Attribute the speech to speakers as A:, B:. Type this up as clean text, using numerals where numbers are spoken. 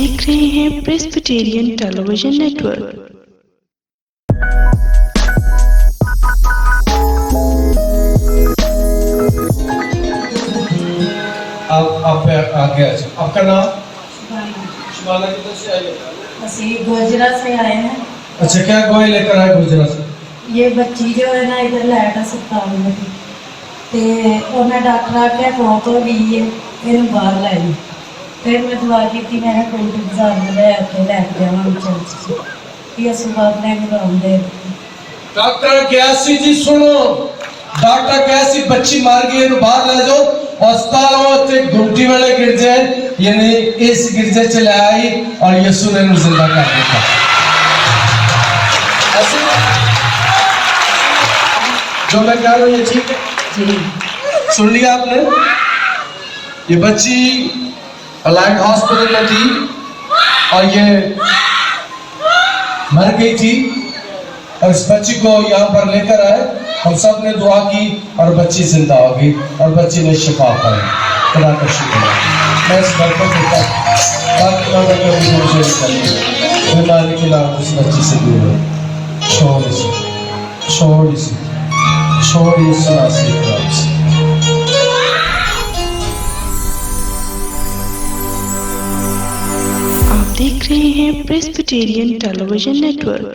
A: देख रहे हैं प्रेस्बिटेरियन टेलीविजन नेटवर्क।
B: आप आगे आ जाओ। आपका नाम? शिवाना। किधर से आई हो?
C: ਅਸੀਂ गोजरा से आए हैं।
B: अच्छा, क्या गोई लेकर आए गुजरात से?
C: ये बच्ची जो है ना इधर लैट अस्पताल में थी ते उन्हें डॉक्टर आख्या बहुत हो गई है, इन्हें बाहर लै ली। फिर मैं दुआ की थी, मैं कोल्ड बाजार में ले आके लैके जावांगी चर्च से कि असु बाप ने बुलाते।
B: डॉक्टर कैसी जी सुनो, डॉक्टर कैसी बच्ची मार गई, इन्हें बाहर ले जाओ अस्पताल में। घुमटी वाले गिरजे यानी इस गिरजे चले आई और यीशु ने उन्हें जिंदा कर दिया। जो मैं कह रहा हूँ ये ठीक है जी? सुन लिया आपने? ये बच्ची अलाइड हॉस्पिटल में थी और ये मर गई थी और इस बच्ची को यहाँ पर लेकर आए। हम सब ने दुआ की और बच्ची जिंदा हो गई और बच्ची ने शिफा पाई। खुदा का शुक्र है। मैं इस बरकत देता ताकि मैं कभी मुझे निकल बीमारी के नाम उस बच्ची से दूर हो। छोड़ इसे, छोड़ इसे, छोड़ इस नासिक रात से।
A: आप देख रहे हैं प्रेस्बिटेरियन टेलीविजन नेटवर्क।